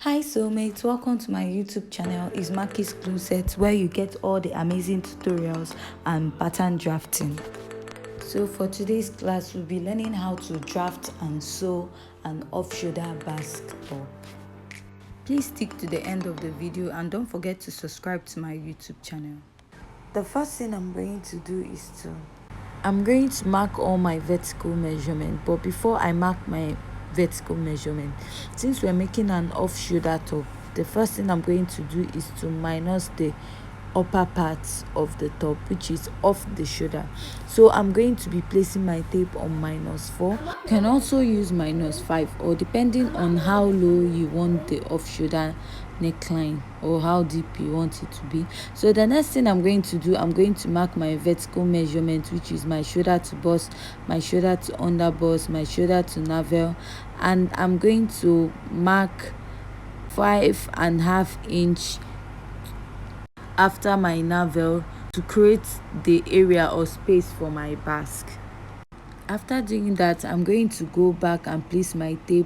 Hi soulmates, welcome to my YouTube channel. It's Maki's Closet, where you get all the amazing tutorials and pattern drafting. So for today's class, we'll be learning how to draft and sew an off-shoulder basque top. Please stick to the end of the video and don't forget to subscribe to my YouTube channel. The first thing I'm going to do is I'm going to mark all my vertical measurement, but before I mark my vertical measurement, since we're making an off shoulder top, the first thing I'm going to do is to minus the upper part of the top, which is off the shoulder. So I'm going to be placing my tape on -4. You can also use -5, or depending on how low you want the off shoulder neckline or how deep you want it to be. So the next thing I'm going to do, I'm going to mark my vertical measurement, which is my shoulder to bust, my shoulder to under bust, my shoulder to navel, and I'm going to mark 5.5 inch after my navel to create the area or space for my basque. After doing that, I'm going to go back and place my tape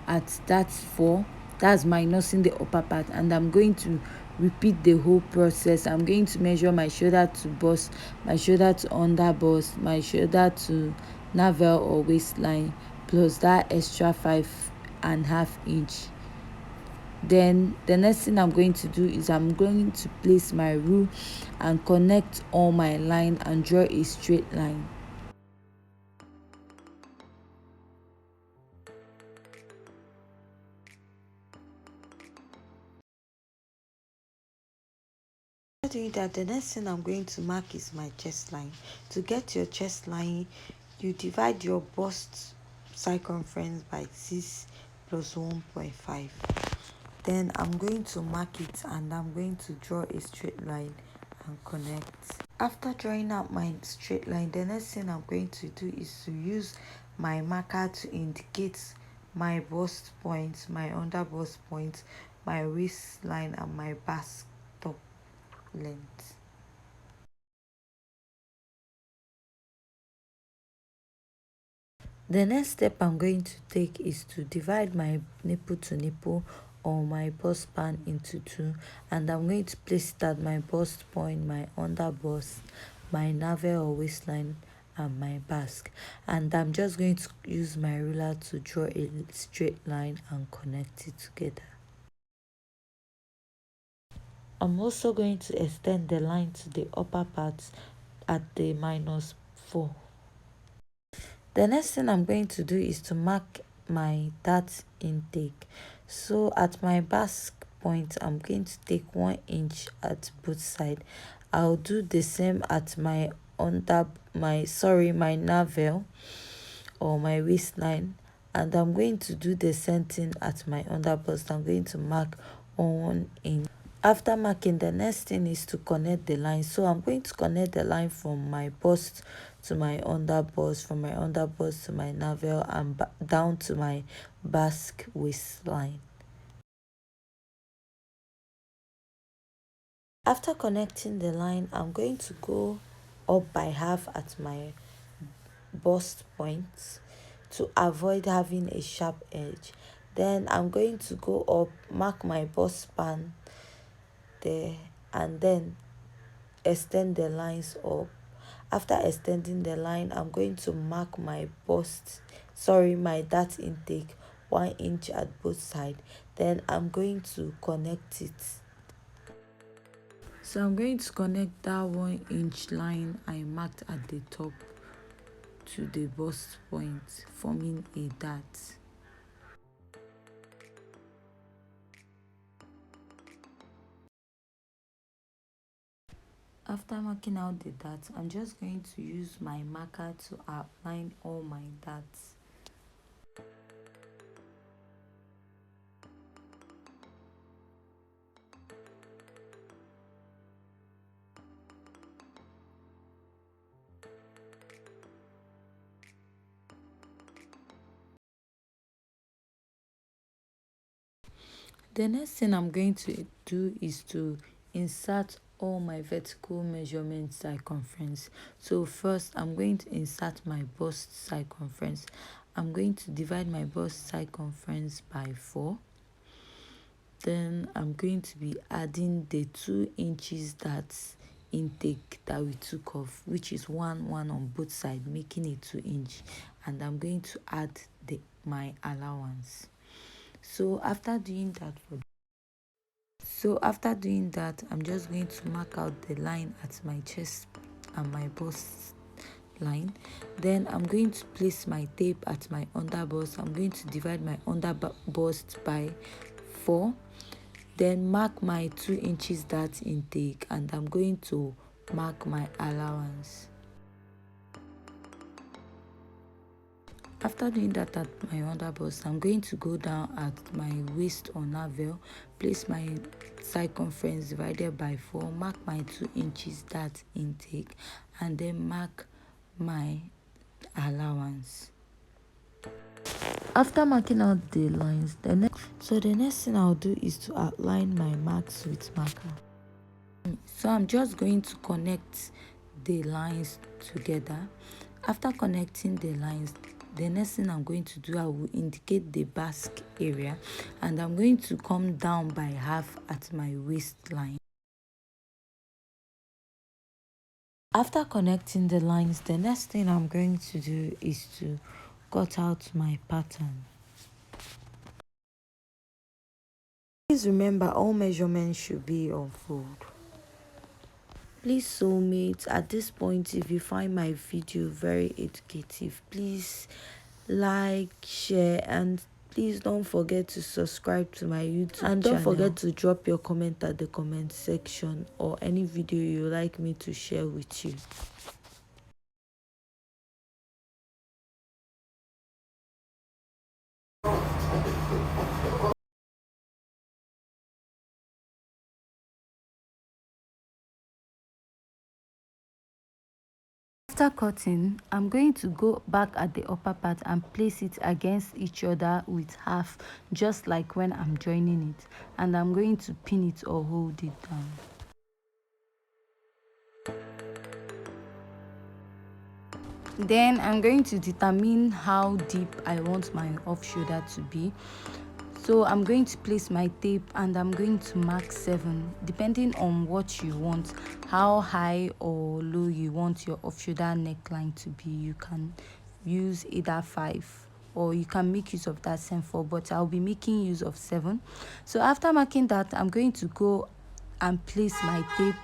at that 4, that's minusing the upper part, and I'm going to repeat the whole process. I'm going to measure my shoulder to bust, my shoulder to under bust, my shoulder to navel or waistline, plus that extra 5.5 inch. Then the next thing I'm going to do is I'm going to place my rule and connect all my line and draw a straight line. After doing that, the next thing I'm going to mark is my chest line. To get your chest line, you divide your bust circumference by 6 plus 1.5. Then I'm going to mark it and I'm going to draw a straight line and connect. After drawing out my straight line, the next thing I'm going to do is to use my marker to indicate my bust point, my under bust point, my waistline, and my basque top length. The next step I'm going to take is to divide my nipple to nipple or my bust span into 2, and I'm going to place it at my bust point, my under bust, my navel or waistline, and my basque. And I'm just going to use my ruler to draw a straight line and connect it together. I'm also going to extend the line to the upper part at the -4. The next thing I'm going to do is to mark my dart intake. So at my basque point, I'm going to take 1 inch at both sides. I'll do the same at my my navel or my waistline, and I'm going to do the same thing at my under bust. I'm going to mark on 1 inch. After marking, the next thing is to connect the line. So I'm going to connect the line from my bust to my under bust, from my under bust to my navel, and down to my basque waistline. After connecting the line, I'm going to go up by half at my bust point to avoid having a sharp edge. Then I'm going to go up, mark my bust span there, and then extend the lines up. After extending the line, I'm going to mark my my dart intake 1 inch at both sides. Then I'm going to connect it. So I'm going to connect that 1 inch line I marked at the top to the bust point, forming a dart. After marking out the darts, I'm just going to use my marker to outline all my darts. The next thing I'm going to do is to insert all my vertical measurement circumference. So first, I'm going to insert my bust circumference. I'm going to divide my bust circumference by 4. then I'm going to be adding the 2 inches that's intake that we took off, which is one on both sides, making it 2 inch, and I'm going to add my allowance. So after doing that, I'm just going to mark out the line at my chest and my bust line. Then I'm going to place my tape at my under bust. I'm going to divide my under bust by 4, then mark my 2 inches that intake, and I'm going to mark my allowance. After doing that at my under bust, I'm going to go down at my waist or navel, place my circumference divided by 4, mark my 2 inches that intake, and then mark my allowance. After marking out the lines, the next thing I'll do is to outline my marks with marker. So I'm just going to connect the lines together. After connecting the lines, the next thing I'm going to do, I will indicate the basque area, and I'm going to come down by half at my waistline. After connecting the lines, the next thing I'm going to do is to cut out my pattern. Please remember, all measurements should be on fold. Please, soulmates, at this point, if you find my video very educative, please like, share, and please don't forget to subscribe to my YouTube channel. And don't forget to drop your comment at the comment section, or any video you like me to share with you. After cutting, I'm going to go back at the upper part and place it against each other with half, just like when I'm joining it, and I'm going to pin it or hold it down. Then I'm going to determine how deep I want my off shoulder to be. So I'm going to place my tape and I'm going to mark 7, depending on what you want, how high or low you want your off shoulder neckline to be. You can use either 5, or you can make use of that same 4, but I'll be making use of 7. So after marking that, I'm going to go and place my tape.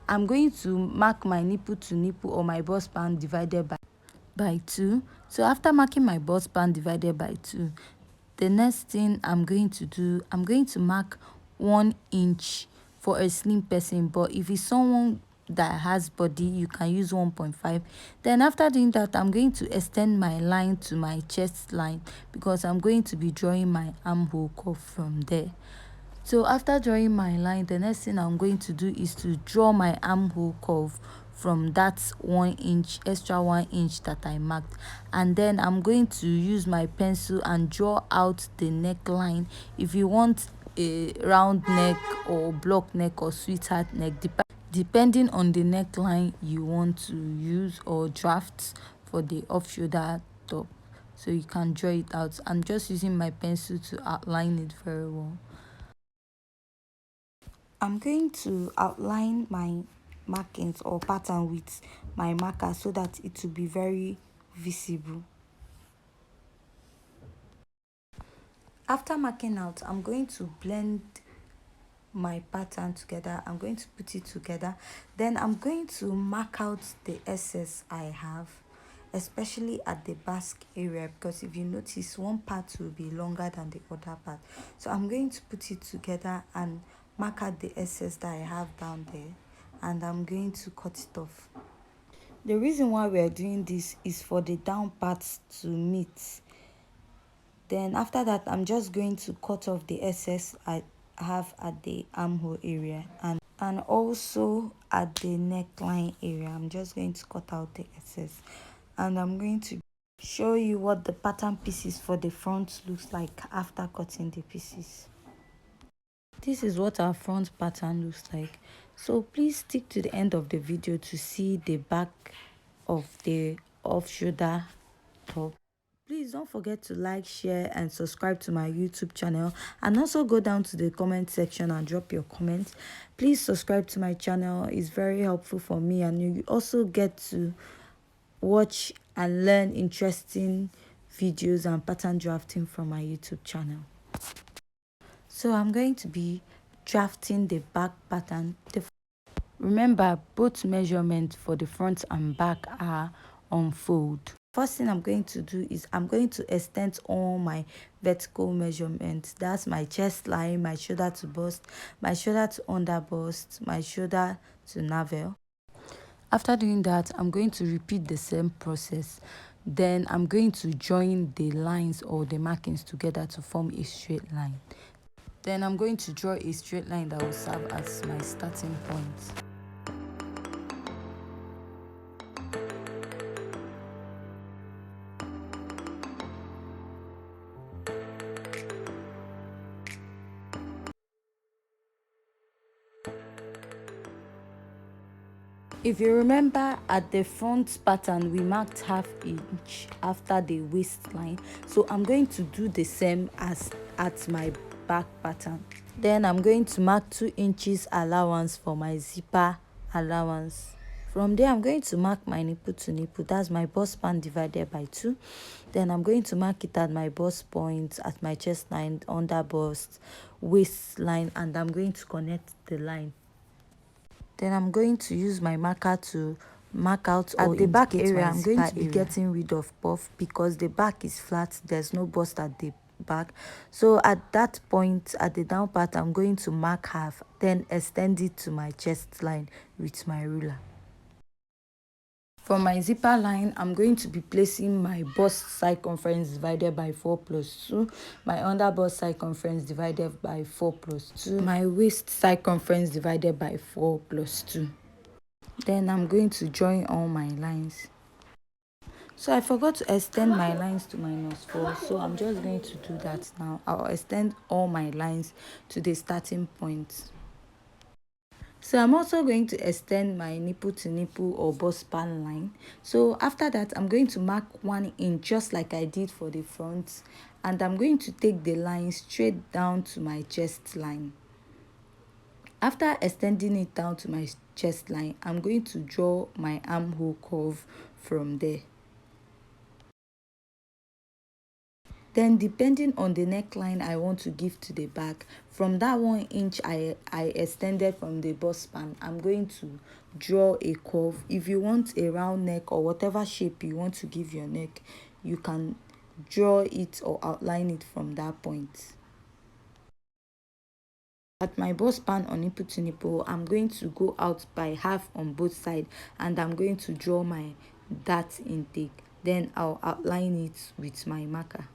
I'm going to mark my nipple to nipple, or my bust band divided by 2. So after marking my bust band divided by 2, the next thing I'm going to do, I'm going to mark 1 inch for a slim person, but if it's someone that has body, you can use 1.5. Then after doing that, I'm going to extend my line to my chest line, because I'm going to be drawing my armhole curve from there. So after drawing my line, the next thing I'm going to do is to draw my armhole curve from that 1 inch, extra 1 inch that I marked, and then I'm going to use my pencil and draw out the neckline. If you want a round neck or block neck or sweetheart neck, depending on the neckline you want to use or draft for the off shoulder top, so you can draw it out. I'm just using my pencil to outline it very well. I'm going to outline my markings or pattern with my marker so that it will be very visible. After marking out, I'm going to blend my pattern together. I'm going to put it together. Then I'm going to mark out the excess I have, especially at the basque area, because if you notice, one part will be longer than the other part. So I'm going to put it together and mark out the excess that I have down there, and I'm going to cut it off. The reason why we are doing this is for the down parts to meet. Then after that, I'm just going to cut off the excess I have at the armhole area, and also at the neckline area. I'm just going to cut out the excess, and I'm going to show you what the pattern pieces for the front looks like after cutting the pieces. This is what our front pattern looks like. So please stick to the end of the video to see the back of the off shoulder top. Please don't forget to like, share and subscribe to my YouTube channel, and also go down to the comment section and drop your comments. Please subscribe to my channel. It's very helpful for me, and you also get to watch and learn interesting videos and pattern drafting from my YouTube channel. So I'm going to be drafting the back pattern. Remember, both measurements for the front and back are on fold. First thing I'm going to do is I'm going to extend all my vertical measurements. That's my chest line, my shoulder to bust, my shoulder to under bust, my shoulder to navel. After doing that, I'm going to repeat the same process. Then I'm going to join the lines or the markings together to form a straight line. Then I'm going to draw a straight line that will serve as my starting point. If you remember, at the front pattern we marked ½ inch after the waistline, so I'm going to do the same as at my back pattern. Then I'm going to mark 2 inches allowance for my zipper allowance. From there, I'm going to mark my nipple to nipple. That's my bust span divided by 2. Then I'm going to mark it at my bust point, at my chest line, under bust, waistline, and I'm going to connect the line. Then I'm going to use my marker to mark out at the back area. I'm going to be getting rid of puff because the back is flat. There's no bust at the back. So at that point, at the down part, I'm going to mark half, then extend it to my chest line with my ruler. For my zipper line, I'm going to be placing my bust circumference divided by 4 plus 2, my under bust circumference divided by 4 plus 2, my waist circumference divided by 4 plus 2. Then I'm going to join all my lines. So I forgot to extend my lines to -4, so I'm just going to do that now. I'll extend all my lines to the starting point. So I'm also going to extend my nipple to nipple or bust span line. So after that, I'm going to mark 1 inch just like I did for the front, and I'm going to take the line straight down to my chest line. After extending it down to my chest line, I'm going to draw my armhole curve from there. Then depending on the neckline I want to give to the back, from that 1 inch I extended from the bust span, I'm going to draw a curve. If you want a round neck or whatever shape you want to give your neck, you can draw it or outline it from that point. At my bust span on nipple to nipple, I'm going to go out by half on both sides, and I'm going to draw my dart intake. Then I'll outline it with my marker.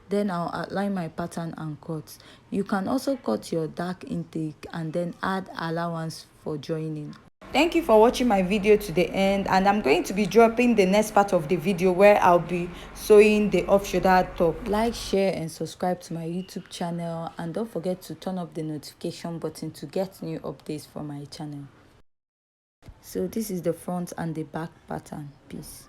Then I'll outline my pattern and cut. You can also cut your dark intake and then add allowance for joining. Thank you for watching my video to the end, and I'm going to be dropping the next part of the video where I'll be sewing the off shoulder top. Like, share and subscribe to my YouTube channel, and don't forget to turn up the notification button to get new updates from my channel. So this is the front and the back pattern. Peace.